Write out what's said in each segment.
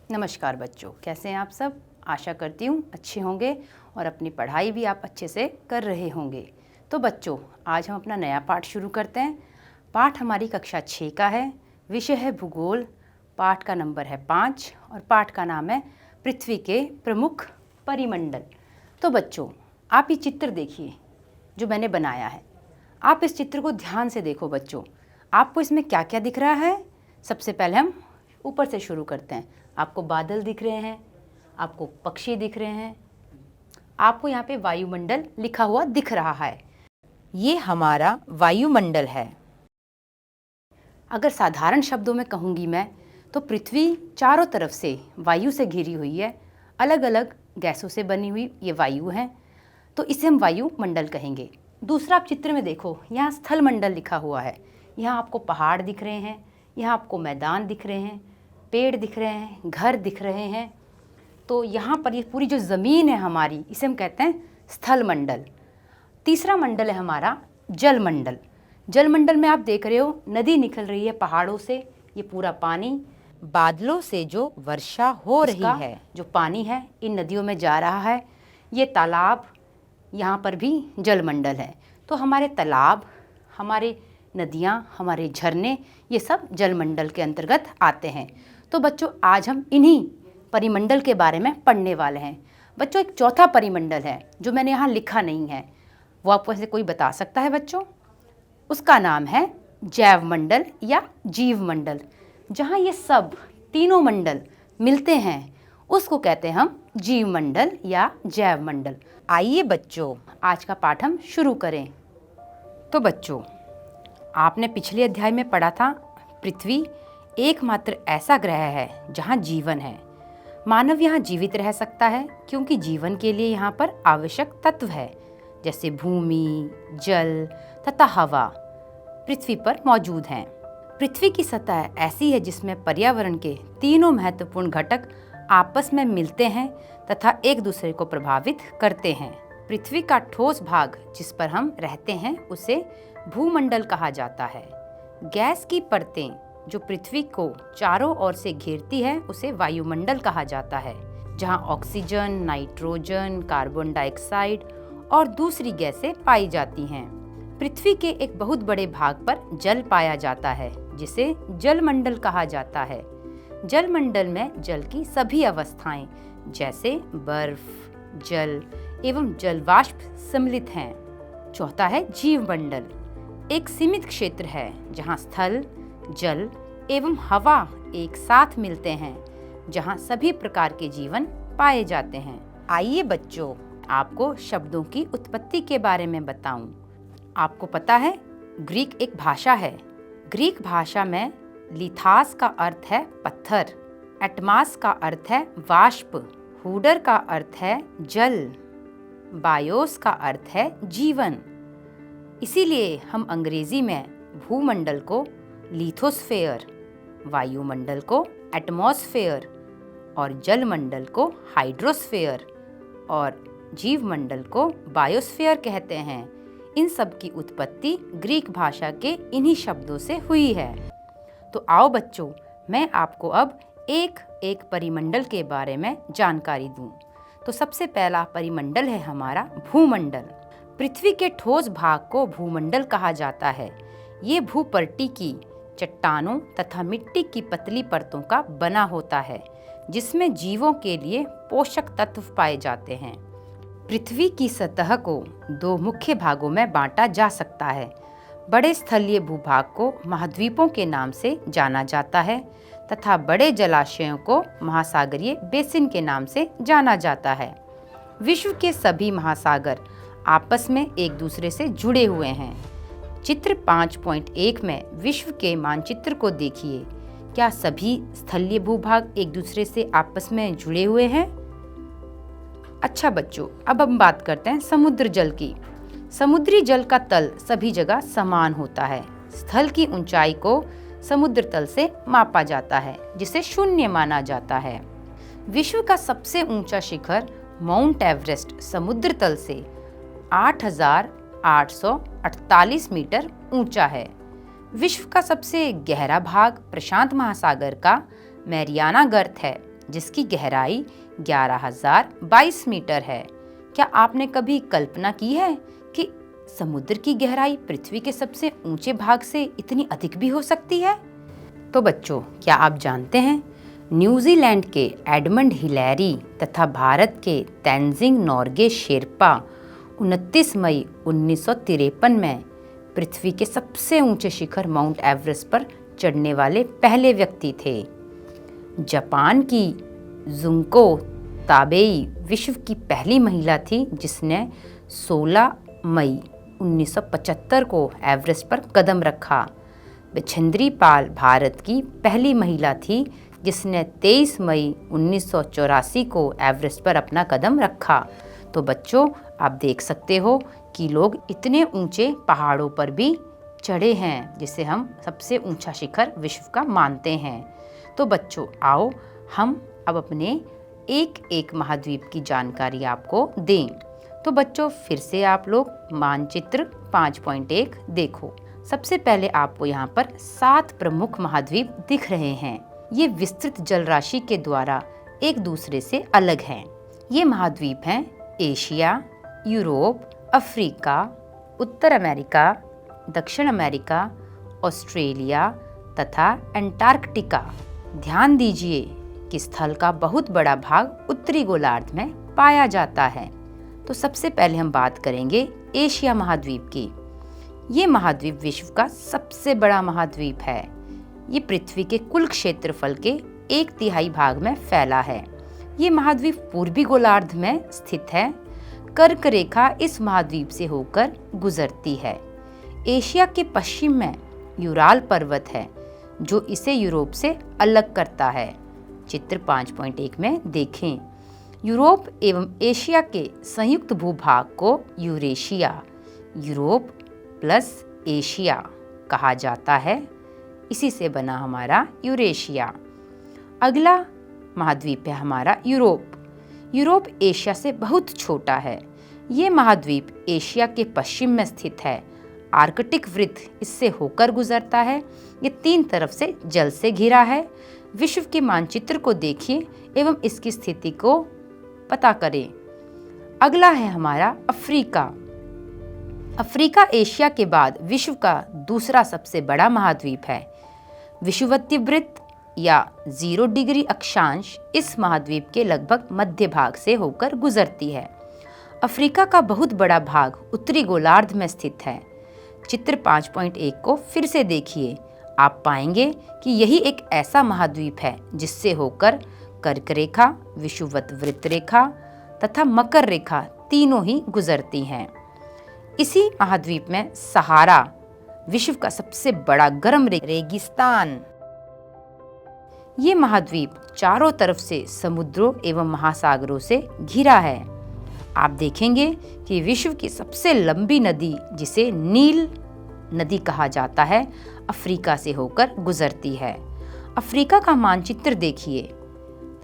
नमस्कार बच्चों, कैसे हैं आप सब। आशा करती हूँ अच्छे होंगे और अपनी पढ़ाई भी आप अच्छे से कर रहे होंगे। तो बच्चों, आज हम अपना नया पाठ शुरू करते हैं। पाठ हमारी कक्षा 6 का है, विषय है भूगोल। पाठ का नंबर है 5 और पाठ का नाम है पृथ्वी के प्रमुख परिमंडल। तो बच्चों, आप ये चित्र देखिए जो मैंने बनाया है। आप इस चित्र को ध्यान से देखो बच्चों, आपको इसमें क्या क्या दिख रहा है। सबसे पहले हम ऊपर से शुरू करते हैं। आपको बादल दिख रहे हैं, आपको पक्षी दिख रहे हैं, आपको यहाँ पे वायुमंडल लिखा हुआ दिख रहा है। ये हमारा वायुमंडल है। अगर साधारण शब्दों में कहूँगी मैं तो पृथ्वी चारों तरफ से वायु से घिरी हुई है। अलग अलग गैसों से बनी हुई ये वायु हैं, तो इसे हम वायुमंडल कहेंगे। दूसरा आप चित्र में देखो, यहाँ स्थल मंडल लिखा हुआ है। यहाँ आपको पहाड़ दिख रहे हैं, यहाँ आपको मैदान दिख रहे हैं, पेड़ दिख रहे हैं, घर दिख रहे हैं। तो यहाँ पर ये पूरी जो ज़मीन है हमारी, इसे हम कहते हैं स्थल मंडल। तीसरा मंडल है हमारा जल मंडल। जल मंडल में आप देख रहे हो नदी निकल रही है पहाड़ों से। ये पूरा पानी बादलों से जो वर्षा हो रही है, जो पानी है इन नदियों में जा रहा है। ये तालाब, यहाँ पर भी जल मंडल है। तो हमारे तालाब, हमारे नदियाँ, हमारे झरने, ये सब जल मंडल के अंतर्गत आते हैं। तो बच्चों, आज हम इन्हीं परिमंडल के बारे में पढ़ने वाले हैं। बच्चों, एक चौथा परिमंडल है जो मैंने यहाँ लिखा नहीं है, वो आपको ऐसे कोई बता सकता है बच्चों? उसका नाम है जैव मंडल या जीव मंडल। जहाँ ये सब तीनों मंडल मिलते हैं उसको कहते हैं हम जीव मंडल या जैव मंडल। आइए बच्चों, आज का पाठ हम शुरू करें। तो बच्चों, आपने पिछले अध्याय में पढ़ा था पृथ्वी एकमात्र ऐसा ग्रह है जहाँ जीवन है। मानव यहाँ जीवित रह सकता है क्योंकि जीवन के लिए यहाँ पर आवश्यक तत्व है, जैसे भूमि, जल तथा हवा पृथ्वी पर मौजूद हैं। पृथ्वी की सतह ऐसी है जिसमें पर्यावरण के तीनों महत्वपूर्ण घटक आपस में मिलते हैं तथा एक दूसरे को प्रभावित करते हैं। पृथ्वी का ठोस भाग जिस पर हम रहते हैं उसे भूमंडल कहा जाता है। गैस की परतें जो पृथ्वी को चारों ओर से घेरती है उसे वायुमंडल कहा जाता है, जहां ऑक्सीजन, नाइट्रोजन, कार्बन डाइऑक्साइड और दूसरी गैसें पाई जाती हैं। पृथ्वी के एक बहुत बड़े भाग पर जल पाया जाता है जिसे जलमंडल कहा जाता है। जलमंडल में जल की सभी अवस्थाएं जैसे बर्फ, जल एवं जलवाष्प सम्मिलित हैं। चौथा है जीवमंडल। एक सीमित क्षेत्र है जहां स्थल, जल एवं हवा एक साथ मिलते हैं, जहां सभी प्रकार के जीवन पाए जाते हैं। आइए बच्चों, आपको शब्दों की उत्पत्ति के बारे में बताऊं। आपको पता है ग्रीक एक भाषा है। ग्रीक भाषा में लिथास का अर्थ है पत्थर, एटमास का अर्थ है वाष्प, हुडर का अर्थ है जल, बायोस का अर्थ है जीवन। इसीलिए हम अंग्रेजी में भूमंडल को लिथोस्फेयर, वायुमंडल को एटमॉस्फेयर और जलमंडल को हाइड्रोस्फेयर और जीवमंडल को बायोस्फेयर कहते हैं। इन सब की उत्पत्ति ग्रीक भाषा के इन्हीं शब्दों से हुई है। तो आओ बच्चों, मैं आपको अब एक एक परिमंडल के बारे में जानकारी दूं। तो सबसे पहला परिमंडल है हमारा भूमंडल। पृथ्वी के ठोस भाग को भूमंडल कहा जाता है। ये भूपर्टी की चट्टानों तथा मिट्टी की पतली परतों का बना होता है जिसमें जीवों के लिए पोषक तत्व पाए जाते हैं। पृथ्वी की सतह को दो मुख्य भागों में बांटा जा सकता है। बड़े स्थलीय भूभाग को महाद्वीपों के नाम से जाना जाता है तथा बड़े जलाशयों को महासागरीय बेसिन के नाम से जाना जाता है। विश्व के सभी महासागर आपस में एक दूसरे से जुड़े हुए हैं। चित्र 5.1 में विश्व के मानचित्र को देखिए। क्या सभी स्थलीय भूभाग एक दूसरे से आपस में जुड़े हुए हैं? अच्छा बच्चों, अब हम बात करते हैं समुद्र जल की। समुद्री जल का तल सभी जगह समान होता है। स्थल की ऊंचाई को समुद्र तल से मापा जाता है जिसे शून्य माना जाता है। विश्व का सबसे ऊंचा शिखर माउंट एवरेस्ट समुद्र तल से 8,848 मीटर ऊंचा है। विश्व का सबसे गहरा भाग प्रशांत महासागर का मैरियाना गर्त है जिसकी गहराई 11,022 मीटर है। क्या आपने कभी कल्पना की है कि समुद्र की गहराई पृथ्वी के सबसे ऊंचे भाग से इतनी अधिक भी हो सकती है? तो बच्चों, क्या आप जानते हैं न्यूजीलैंड के एडमंड हिलेरी तथा भारत के तेंजिंग नोर्गे शेरपा 29 मई 1953 में पृथ्वी के सबसे ऊंचे शिखर माउंट एवरेस्ट पर चढ़ने वाले पहले व्यक्ति थे। जापान की जुंको ताबेई विश्व की पहली महिला थी जिसने 16 मई 1975 को एवरेस्ट पर कदम रखा। बिछेंद्री पाल भारत की पहली महिला थी जिसने 23 मई 1984 को एवरेस्ट पर अपना कदम रखा। तो बच्चों, आप देख सकते हो कि लोग इतने ऊंचे पहाड़ों पर भी चढ़े हैं जिसे हम सबसे ऊंचा शिखर विश्व का मानते हैं। तो बच्चों, आओ हम अब अपने एक एक महाद्वीप की जानकारी आपको दें। तो बच्चों, फिर से आप लोग मानचित्र 5.1 देखो। सबसे पहले आपको यहाँ पर 7 प्रमुख महाद्वीप दिख रहे हैं। ये विस्तृत जलराशि के द्वारा एक दूसरे से अलग हैं। ये महाद्वीप हैं एशिया, यूरोप, अफ्रीका, उत्तर अमेरिका, दक्षिण अमेरिका, ऑस्ट्रेलिया तथा अंटार्कटिका। ध्यान दीजिए कि स्थल का बहुत बड़ा भाग उत्तरी गोलार्ध में पाया जाता है। तो सबसे पहले हम बात करेंगे एशिया महाद्वीप की। ये महाद्वीप विश्व का सबसे बड़ा महाद्वीप है। ये पृथ्वी के कुल क्षेत्रफल के 1/3 भाग में फैला है। ये महाद्वीप पूर्वी गोलार्ध में स्थित है। कर्क रेखा इस महाद्वीप से होकर गुजरती है। एशिया के पश्चिम में यूराल पर्वत है जो इसे यूरोप से अलग करता है। चित्र 5.1 में देखें। यूरोप एवं एशिया के संयुक्त भूभाग को यूरेशिया, यूरोप प्लस एशिया कहा जाता है। इसी से बना हमारा यूरेशिया। अगला महाद्वीप है हमारा यूरोप। यूरोप एशिया से बहुत छोटा है। ये महाद्वीप एशिया के पश्चिम में स्थित है। आर्कटिक वृत्त इससे होकर गुजरता है। ये 3 तरफ से जल से घिरा है। विश्व के मानचित्र को देखिए एवं इसकी स्थिति को पता करें। अगला है हमारा अफ्रीका। अफ्रीका एशिया के बाद विश्व का दूसरा सबसे बड़ा महाद्वीप है। विषुवतीय वृत्त या 0 डिग्री अक्षांश इस महाद्वीप के लगभग मध्य भाग से होकर गुजरती है। अफ्रीका का बहुत बड़ा भाग उत्तरी गोलार्ध में स्थित है। चित्र 5.1 को फिर से देखिए। आप पाएंगे कि यही एक ऐसा महाद्वीप है जिससे होकर कर्क रेखा, विषुवत वृत्त रेखा तथा मकर रेखा तीनों ही गुजरती हैं। इसी महाद्वीप में सहारा विश्व का सबसे बड़ा गर्म रेगिस्तान। ये महाद्वीप चारों तरफ से समुद्रों एवं महासागरों से घिरा है। आप देखेंगे कि विश्व की सबसे लंबी नदी जिसे नील नदी कहा जाता है अफ्रीका से होकर गुजरती है। अफ्रीका का मानचित्र देखिए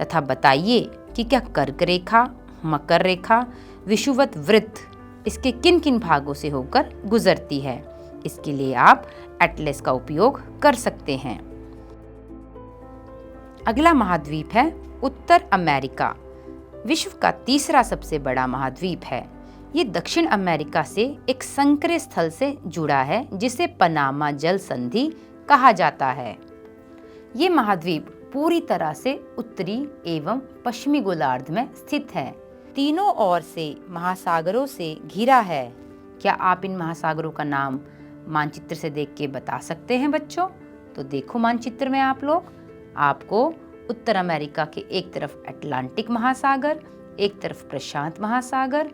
तथा बताइए कि क्या कर्क रेखा, मकर रेखा, विषुवत वृत्त इसके किन किन भागों से होकर गुजरती है। इसके लिए आप एटलस का उपयोग कर सकते हैं। अगला महाद्वीप है उत्तर अमेरिका। विश्व का तीसरा सबसे बड़ा महाद्वीप है। ये दक्षिण अमेरिका से एक संकरे स्थल से जुड़ा है जिसे पनामा जल संधि कहा जाता है। ये महाद्वीप पूरी तरह से उत्तरी एवं पश्चिमी गोलार्ध में स्थित है। तीनों ओर से महासागरों से घिरा है। क्या आप इन महासागरों का नाम मानचित्र से देख के बता सकते हैं बच्चों? तो देखो मानचित्र में आप लोग, आपको उत्तर अमेरिका के एक तरफ अटलांटिक महासागर, एक तरफ प्रशांत महासागर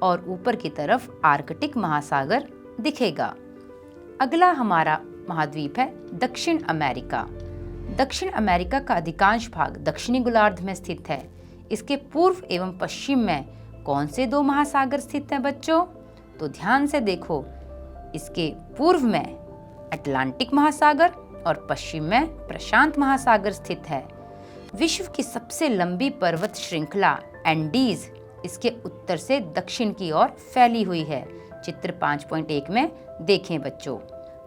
और ऊपर की तरफ आर्कटिक महासागर दिखेगा। अगला हमारा महाद्वीप है दक्षिण अमेरिका। दक्षिण अमेरिका का अधिकांश भाग दक्षिणी गोलार्ध में स्थित है। इसके पूर्व एवं पश्चिम में कौन से 2 महासागर स्थित हैं बच्चों? तो ध्यान से देखो, इसके पूर्व में अटलांटिक महासागर और पश्चिम में प्रशांत महासागर स्थित है। विश्व की सबसे लंबी पर्वत श्रृंखला एंडीज इसके उत्तर से दक्षिण की ओर फैली हुई है। चित्र 5.1 में देखें बच्चों।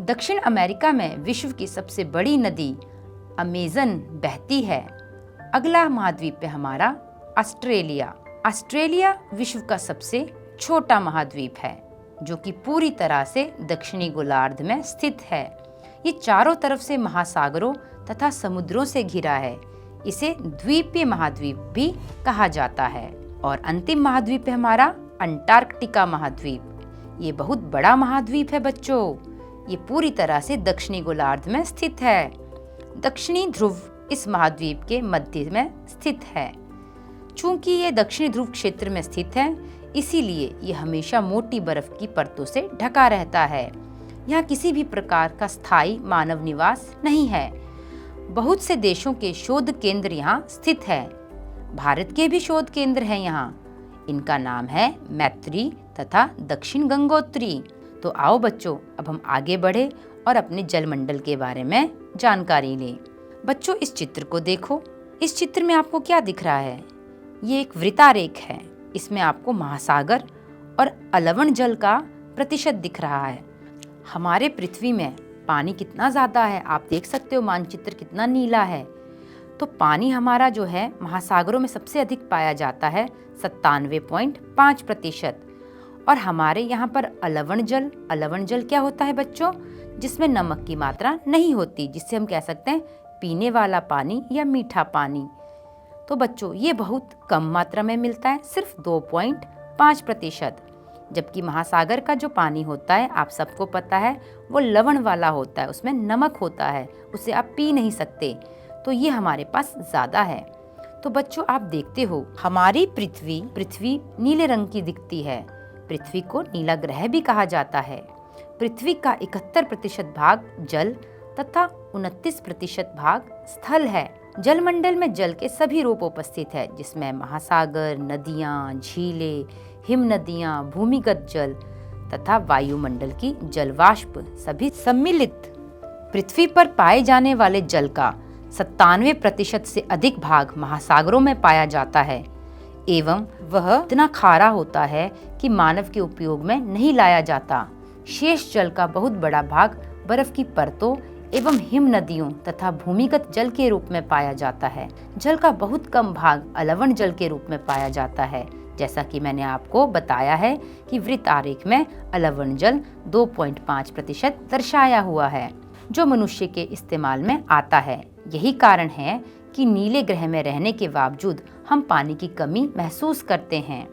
दक्षिण अमेरिका में विश्व की सबसे बड़ी नदी अमेजन बहती है। अगला महाद्वीप है हमारा ऑस्ट्रेलिया। ऑस्ट्रेलिया विश्व का सबसे छोटा महाद्वीप है जो कि पूरी तरह से दक्षिणी गोलार्ध में स्थित है। ये चारों तरफ से महासागरों तथा समुद्रों से घिरा है। इसे द्वीपीय महाद्वीप भी कहा जाता है। और अंतिम महाद्वीप है हमारा अंटार्कटिका महाद्वीप। ये बहुत बड़ा महाद्वीप है बच्चों। ये पूरी तरह से दक्षिणी गोलार्ध में स्थित है। दक्षिणी ध्रुव इस महाद्वीप के मध्य में स्थित है। चूंकि ये दक्षिणी ध्रुव क्षेत्र में स्थित है, इसीलिए ये हमेशा मोटी बर्फ की परतों से ढका रहता है। यहाँ किसी भी प्रकार का स्थायी मानव निवास नहीं है। बहुत से देशों के शोध केंद्र यहाँ स्थित है। भारत के भी शोध केंद्र हैं यहाँ। इनका नाम है मैत्री तथा दक्षिण गंगोत्री। तो आओ बच्चों, अब हम आगे बढ़े और अपने जलमंडल के बारे में जानकारी लें। बच्चों, इस चित्र को देखो। इस चित्र में आपको क्या दिख रहा है? ये एक वृत्तारेख है। इसमें आपको महासागर और अलवण जल का प्रतिशत दिख रहा है। हमारे पृथ्वी में पानी कितना ज़्यादा है आप देख सकते हो। मानचित्र कितना नीला है। तो पानी हमारा जो है महासागरों में सबसे अधिक पाया जाता है 97.5%। और हमारे यहाँ पर अलवण जल क्या होता है बच्चों? जिसमें नमक की मात्रा नहीं होती, जिससे हम कह सकते हैं पीने वाला पानी या मीठा पानी। तो बच्चों, ये बहुत कम मात्रा में मिलता है, सिर्फ 2.5%। जबकि महासागर का जो पानी होता है, आप सबको पता है, वो लवण वाला होता है, उसमें नमक होता है, उसे आप पी नहीं सकते। तो ये हमारे पास ज़्यादा है। तो बच्चों, आप देखते हो हमारी पृथ्वी नीले रंग की दिखती है। पृथ्वी को नीला ग्रह भी कहा जाता है। पृथ्वी का 71% भाग जल तथा 29% भाग स्थल है। जलमंडल में जल के सभी रूप उपस्थित है, जिसमें महासागर, नदियाँ, झीलें, हिम नदियाँ, भूमिगत जल तथा वायुमंडल की जलवाष्प सभी सम्मिलित। पृथ्वी पर पाए जाने वाले जल का 97% से अधिक भाग महासागरों में पाया जाता है एवं वह इतना खारा होता है कि मानव के उपयोग में नहीं लाया जाता। शेष जल का बहुत बड़ा भाग बर्फ की परतों एवं हिम नदियों तथा भूमिगत जल के रूप में पाया जाता है। जल का बहुत कम भाग अलवण जल के रूप में पाया जाता है। जैसा कि मैंने आपको बताया है कि वृत्त आरेख में अलवण जल 2.5% दर्शाया हुआ है, जो मनुष्य के इस्तेमाल में आता है। यही कारण है कि नीले ग्रह में रहने के बावजूद हम पानी की कमी महसूस करते हैं।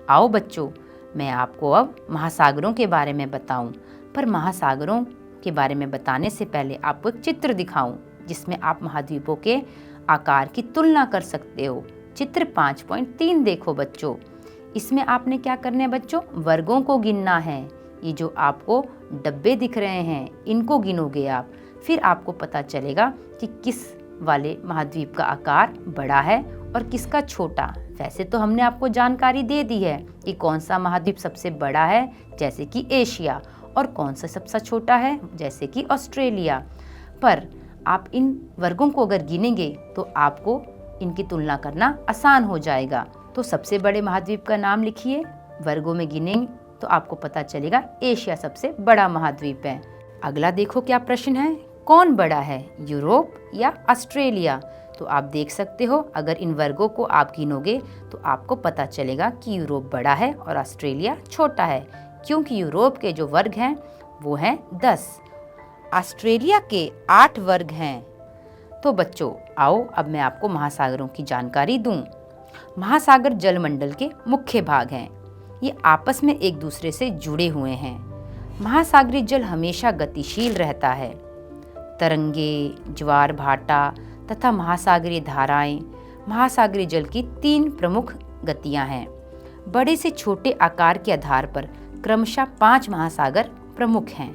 आओ बच्चों, मैं आपको अब महासागरों के बारे में बताऊं, पर महासागरों के बारे में बताने से पहले आपको एक चित्र दिखाऊं, जिसमें आप महाद्वीपों के आकार की तुलना कर सकते हो। चित्र 5.3 देखो बच्चों। इसमें आपने क्या करना है बच्चों? वर्गों को गिनना है। ये जो आपको डब्बे दिख रहे हैं, इनको गिनोगे आप। फिर आपको पता चलेगा कि किस वाले महाद्वीप का आकार बड़ा है और किसका छोटा। वैसे तो हमने आपको जानकारी दे दी है कि कौन सा महाद्वीप सबसे बड़ा है, जैसे कि एशिया, और कौन सा सबसे छोटा है, जैसे कि ऑस्ट्रेलिया। पर आप इन वर्गों को अगर गिनेंगे तो आपको इनकी तुलना करना आसान हो जाएगा। तो सबसे बड़े महाद्वीप का नाम लिखिए, वर्गों में गिनेंगे तो आपको पता चलेगा एशिया सबसे बड़ा महाद्वीप है। अगला देखो क्या प्रश्न है, कौन बड़ा है, यूरोप या ऑस्ट्रेलिया? तो आप देख सकते हो, अगर इन वर्गों को आप गिनोगे तो आपको पता चलेगा कि यूरोप बड़ा है और ऑस्ट्रेलिया छोटा है, क्योंकि यूरोप के जो वर्ग हैं वो हैं 10, ऑस्ट्रेलिया के 8 वर्ग हैं। तो बच्चों, आओ अब मैं आपको महासागरों की जानकारी दूं। महासागर जलमंडल के मुख्य भाग हैं। ये आपस में एक दूसरे से जुड़े हुए हैं। महासागरीय जल हमेशा गतिशील रहता है। तरंगे, ज्वार भाटा तथा महासागरीय धाराएं महासागरीय जल की 3 प्रमुख गतियां हैं। बड़े से छोटे आकार के आधार पर क्रमशः 5 महासागर प्रमुख हैं: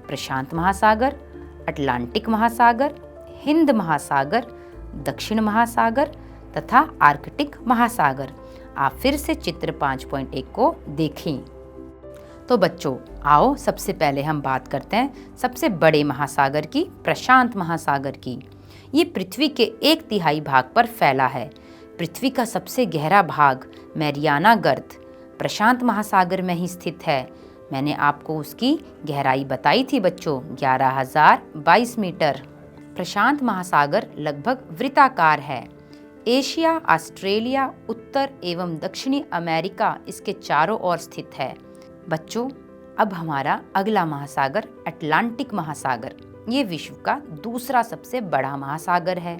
प्रशांत महासागर, अटलांटिक महासागर, हिंद महासागर, दक्षिण महासागर तथा आर्कटिक महासागर। आप फिर से चित्र 5.1 को देखें। तो बच्चों, आओ सबसे पहले हम बात करते हैं सबसे बड़े महासागर की, प्रशांत महासागर की। ये पृथ्वी के 1/3 भाग पर फैला है। पृथ्वी का सबसे गहरा भाग मैरियाना गर्त प्रशांत महासागर में ही स्थित है। मैंने आपको उसकी गहराई बताई थी बच्चों, 11,022 मीटर। प्रशांत महासागर लगभग वृत्ताकार है। एशिया, ऑस्ट्रेलिया, उत्तर एवं दक्षिणी अमेरिका इसके चारों ओर स्थित है। बच्चों, अब हमारा अगला महासागर अटलांटिक महासागर, ये विश्व का दूसरा सबसे बड़ा महासागर है।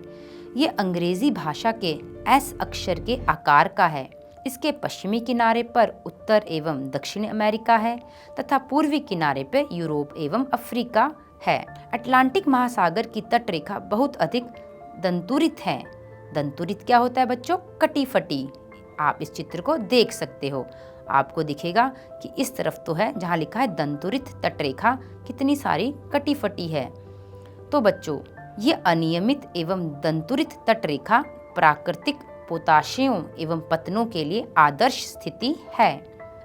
ये अंग्रेजी भाषा के एस अक्षर के आकार का है। इसके पश्चिमी किनारे पर उत्तर एवं दक्षिण अमेरिका है तथा पूर्वी किनारे पर यूरोप एवं अफ्रीका है। अटलांटिक महासागर की तटरेखा बहुत अधिक दंतुरित है। दंतुरित क्या होता है बच्चों? कटी फटी। आप इस चित्र को देख सकते हो, आपको दिखेगा कि इस तरफ तो है जहाँ लिखा है दंतुरित तटरेखा, कितनी सारी कटी फटी है। तो बच्चों, ये अनियमित एवं दंतुरित तटरेखा प्राकृतिक पोताशियों एवं पतनों के लिए आदर्श स्थिति है।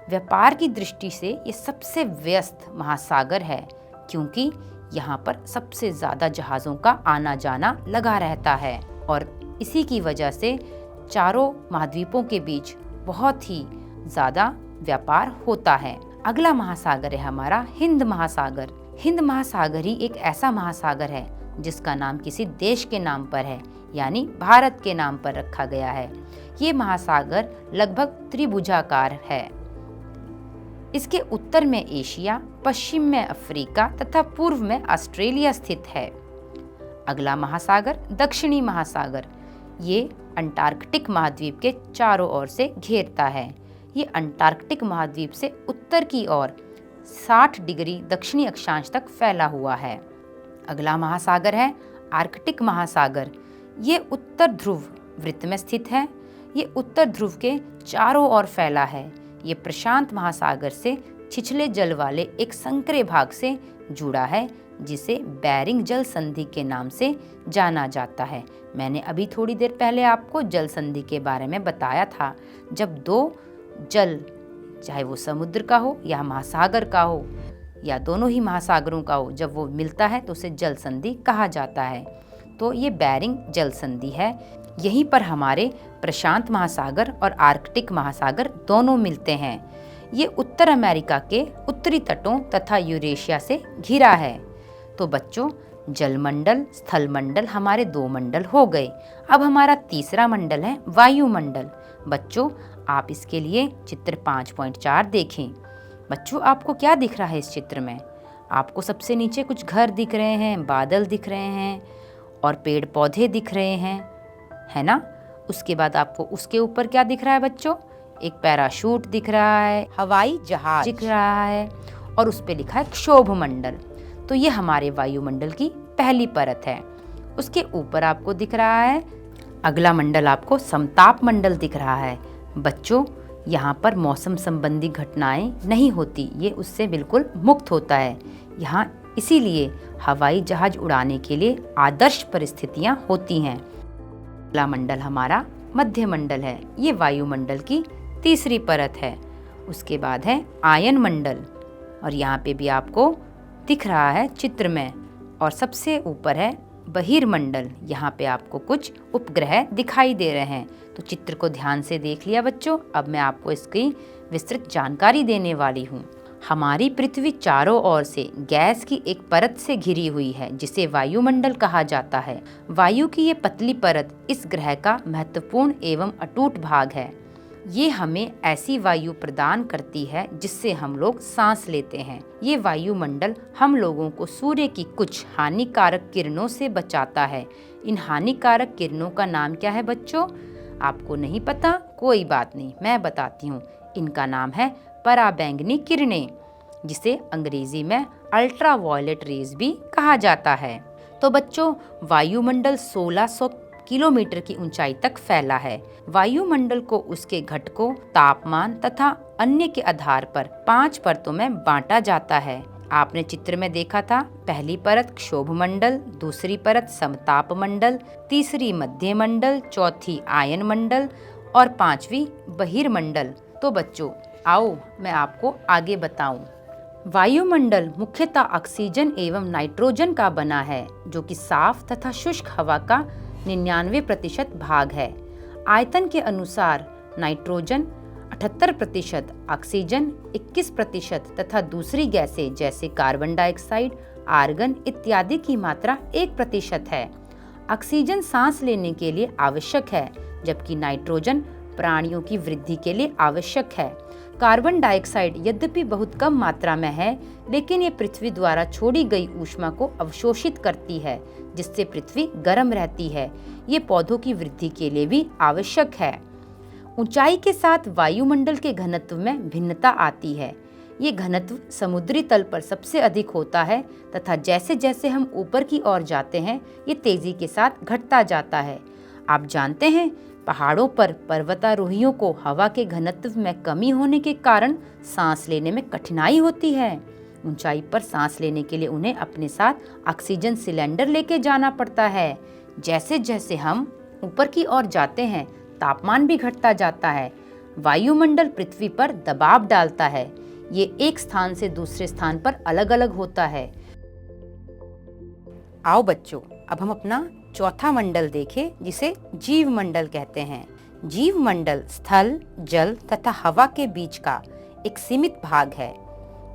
व्यापार की दृष्टि से ये सबसे व्यस्त महासागर है, क्योंकि यहाँ पर सबसे ज़्यादा जहाज़ों का आना जाना लगा रहता है और इसी की वजह से चारों महाद्वीपों के बीच बहुत ही ज़्यादा व्यापार होता है। अगला महासागर है हमारा हिंद महासागर। हिंद महासागर ही एक ऐसा महासागर है जिसका नाम किसी देश के नाम पर है, यानी भारत के नाम पर रखा गया है। ये महासागर लगभग त्रिभुजाकार है। इसके उत्तर में एशिया, पश्चिम में अफ्रीका तथा पूर्व में ऑस्ट्रेलिया स्थित है। अगला महासागर दक्षिणी महासागर, ये अंटार्कटिक महाद्वीप के चारों ओर से घेरता है। ये अंटार्कटिक महाद्वीप से उत्तर की ओर 60 डिग्री दक्षिणी अक्षांश तक फैला हुआ है। अगला महासागर है आर्कटिक महासागर। ये उत्तर ध्रुव वृत्त में स्थित है। ये उत्तर ध्रुव के चारों ओर फैला है। ये प्रशांत महासागर से छिछले जल वाले एक संकरे भाग से जुड़ा है, जिसे बेरिंग जल संधि के नाम से जाना जाता है। मैंने अभी थोड़ी देर पहले आपको जल संधि के बारे में बताया था। जब दो जल, चाहे वो समुद्र का हो या महासागर का हो या दोनों ही महासागरों का हो, जब वो मिलता है तो उसे जल संधि कहा जाता है। तो ये बेरिंग जल संधि है। यहीं पर हमारे प्रशांत महासागर और आर्कटिक महासागर दोनों मिलते हैं। ये उत्तर अमेरिका के उत्तरी तटों तथा यूरेशिया से घिरा है। तो बच्चों, जलमंडल, स्थलमंडल हमारे 2 मंडल हो गए। अब हमारा तीसरा मंडल है वायुमंडल। बच्चों, आप इसके लिए चित्र 5.4 देखें। बच्चों, आपको क्या दिख रहा है इस चित्र में? आपको सबसे नीचे कुछ घर दिख रहे हैं, बादल दिख रहे हैं और पेड़ पौधे दिख रहे हैं, है ना? उसके बाद आपको उसके ऊपर क्या दिख रहा है बच्चों? एक पैराशूट दिख रहा है, हवाई जहाज दिख रहा है और उस पे लिखा है क्षोभ मंडल। तो ये हमारे वायुमंडल की पहली परत है। उसके ऊपर आपको दिख रहा है अगला मंडल, आपको समताप मंडल दिख रहा है। बच्चों, यहाँ पर मौसम संबंधी घटनाएं नहीं होती, ये उससे बिल्कुल मुक्त होता है। यहाँ इसीलिए हवाई जहाज उड़ाने के लिए आदर्श परिस्थितियाँ होती हैं। अगला मंडल हमारा मध्य मंडल है। ये वायुमंडल की तीसरी परत है। उसके बाद है आयन मंडल और यहाँ पे भी आपको दिख रहा है चित्र में। और सबसे ऊपर है बहिर्मंडल। यहाँ पे आपको कुछ उपग्रह दिखाई दे रहे हैं। तो चित्र को ध्यान से देख लिया बच्चों। अब मैं आपको इसकी विस्तृत जानकारी देने वाली हूँ। हमारी पृथ्वी चारों ओर से गैस की एक परत से घिरी हुई है, जिसे वायुमंडल कहा जाता है। वायु की ये पतली परत इस ग्रह का महत्वपूर्ण एवं अटूट भाग है। ये हमें ऐसी वायु प्रदान करती है जिससे हम लोग सांस लेते हैं। ये वायुमंडल हम लोगों को सूर्य की कुछ हानिकारक किरणों से बचाता है। इन हानिकारक किरणों का नाम क्या है बच्चों? आपको नहीं पता? कोई बात नहीं, मैं बताती हूँ। इनका नाम है पराबैंगनी किरणें, जिसे अंग्रेजी में अल्ट्रा वायलेट रेज भी कहा जाता है। तो बच्चों, वायुमंडल 1600 किलोमीटर की ऊंचाई तक फैला है। वायुमंडल को उसके घटकों, तापमान तथा अन्य के आधार पर 5 परतों में बांटा जाता है। आपने चित्र में देखा था, पहली परत क्षोभ मंडल, दूसरी परत समताप मंडल, तीसरी मध्य मंडल, चौथी आयन मंडल और 5वीं बहिर्मंडल। तो बच्चों, आओ मैं आपको आगे बताऊं। वायुमंडल मुख्यतः ऑक्सीजन एवं नाइट्रोजन का बना है, जो कि साफ तथा शुष्क हवा का 99% भाग है। आयतन के अनुसार नाइट्रोजन 78%, ऑक्सीजन 21% तथा दूसरी गैसें जैसे कार्बन डाइऑक्साइड, आर्गन इत्यादि की मात्रा 1% है। ऑक्सीजन सांस लेने के लिए आवश्यक है, जबकि नाइट्रोजन प्राणियों की वृद्धि के लिए आवश्यक है। कार्बन डाइऑक्साइड यद्यपि बहुत कम मात्रा में है, लेकिन ये पृथ्वी द्वारा छोड़ी गई ऊष्मा को अवशोषित करती है, जिससे पृथ्वी गर्म रहती है। ये पौधों की वृद्धि के लिए भी आवश्यक है। ऊंचाई के साथ वायुमंडल के घनत्व में भिन्नता आती है। ये घनत्व समुद्री तल पर सबसे अधिक होता है तथा जैसे जैसे हम ऊपर की ओर जाते हैं, ये तेजी के साथ घटता जाता है। आप जानते हैं, पहाड़ों पर पर्वतारोहियों को हवा के घनत्व में कमी होने के कारण सांस लेने में कठिनाई होती है। ऊंचाई पर सांस लेने के लिए उन्हें अपने साथ ऑक्सीजन सिलेंडर लेके जाना पड़ता है। जैसे जैसे हम ऊपर की ओर जाते हैं, तापमान भी घटता जाता है। वायुमंडल पृथ्वी पर दबाव डालता है। ये एक स्थान से दूसरे स्थान पर अलग अलग होता है। आओ बच्चों, अब हम अपना चौथा मंडल देखें, जिसे जीव मंडल कहते हैं। जीव मंडल स्थल, जल तथा हवा के बीच का एक सीमित भाग है।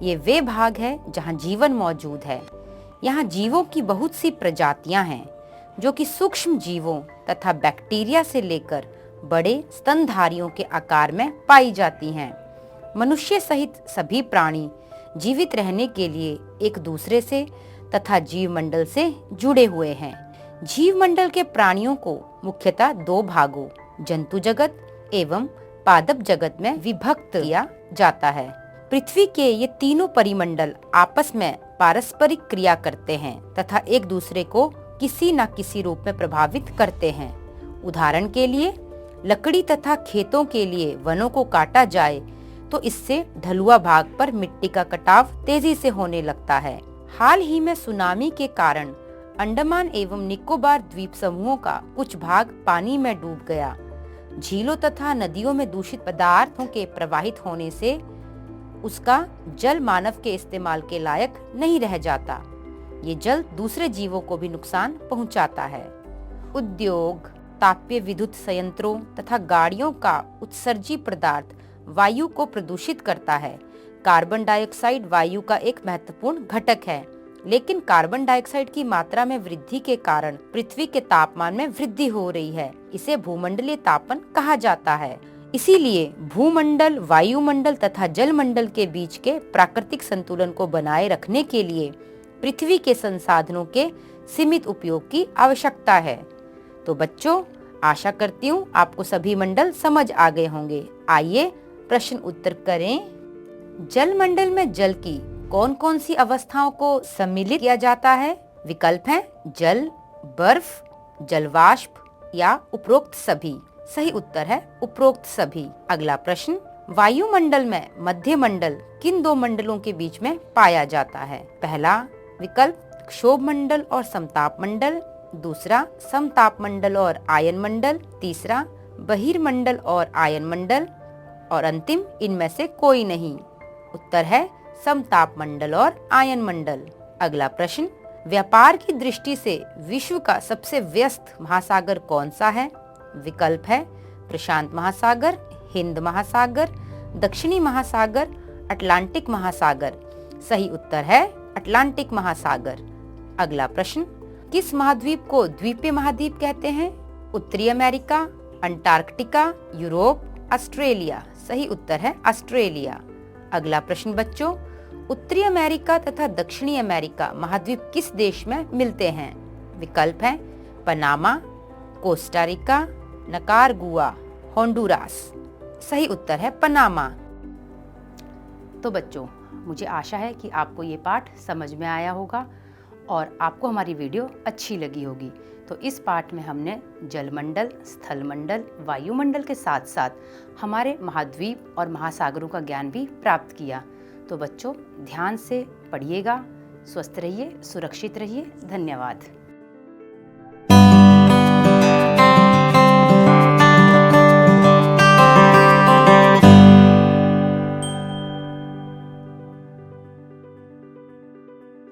ये वे भाग है जहाँ जीवन मौजूद है। यहाँ जीवों की बहुत सी प्रजातियाँ हैं, जो कि सूक्ष्म जीवों तथा बैक्टीरिया से लेकर बड़े स्तनधारियों के आकार में पाई जाती हैं। मनुष्य सहित सभी प्राणी जीवित रहने के लिए एक दूसरे से तथा जीव मंडल से जुड़े हुए हैं। जीव मंडल के प्राणियों को मुख्यतः दो भागों, जंतु जगत एवं पादप जगत में विभक्त किया जाता है। पृथ्वी के ये तीनों परिमंडल आपस में पारस्परिक क्रिया करते हैं तथा एक दूसरे को किसी न किसी रूप में प्रभावित करते हैं। उदाहरण के लिए, लकड़ी तथा खेतों के लिए वनों को काटा जाए तो इससे ढलुआ भाग पर मिट्टी का कटाव तेजी से होने लगता है। हाल ही में सुनामी के कारण अंडमान एवं निकोबार द्वीप समूहों का कुछ भाग पानी में डूब गया। झीलों तथा नदियों में दूषित पदार्थों के प्रवाहित होने से उसका जल मानव के इस्तेमाल के लायक नहीं रह जाता। ये जल दूसरे जीवों को भी नुकसान पहुंचाता है। उद्योग, तापीय विद्युत संयंत्रों तथा गाड़ियों का उत्सर्जी पदार्थ वायु को प्रदूषित करता है। कार्बन डाइऑक्साइड वायु का एक महत्वपूर्ण घटक है, लेकिन कार्बन डाइऑक्साइड की मात्रा में वृद्धि के कारण पृथ्वी के तापमान में वृद्धि हो रही है। इसे भूमंडलीय तापन कहा जाता है। इसीलिए भूमंडल, वायुमंडल तथा जलमंडल के बीच के प्राकृतिक संतुलन को बनाए रखने के लिए पृथ्वी के संसाधनों के सीमित उपयोग की आवश्यकता है। तो बच्चों, आशा करती हूँ आपको सभी मंडल समझ आ गए होंगे। आइए प्रश्न उत्तर करें। जलमंडल में जल की कौन कौन सी अवस्थाओं को सम्मिलित किया जाता है? विकल्प हैं जल, बर्फ, जलवाष्प या उपरोक्त सभी। सही उत्तर है उपरोक्त सभी। अगला प्रश्न, वायुमंडल में मध्य मंडल किन दो मंडलों के बीच में पाया जाता है? पहला विकल्प क्षोभ मंडल और समताप मंडल, दूसरा समताप मंडल और आयन मंडल, तीसरा बहिर्मंडल और आयन मंडल, और अंतिम इनमें से कोई नहीं। उत्तर है समताप मंडल और आयन मंडल। अगला प्रश्न, व्यापार की दृष्टि से विश्व का सबसे व्यस्त महासागर कौन सा है? विकल्प है प्रशांत महासागर, हिंद महासागर, दक्षिणी महासागर, अटलांटिक महासागर। सही उत्तर है अटलांटिक महासागर। अगला प्रश्न, किस महाद्वीप को द्वीपीय महाद्वीप कहते हैं? उत्तरी अमेरिका, अंटार्कटिका, यूरोप, ऑस्ट्रेलिया। सही उत्तर है ऑस्ट्रेलिया। अगला प्रश्न बच्चों, उत्तरी अमेरिका तथा दक्षिणी अमेरिका महाद्वीप किस देश में मिलते हैं? विकल्प हैं Panama, Costa Rica, Nicaragua, Honduras. सही उत्तर है पनामा। तो बच्चों, मुझे आशा है कि आपको ये पाठ समझ में आया होगा और आपको हमारी वीडियो अच्छी लगी होगी। तो इस पाठ में हमने जलमंडल, स्थलमंडल, वायुमंडल के साथ साथ हमारे महाद्वीप और महासागरों का ज्ञान भी प्राप्त किया। तो बच्चों, ध्यान से पढ़िएगा, स्वस्थ रहिए, सुरक्षित रहिए। धन्यवाद।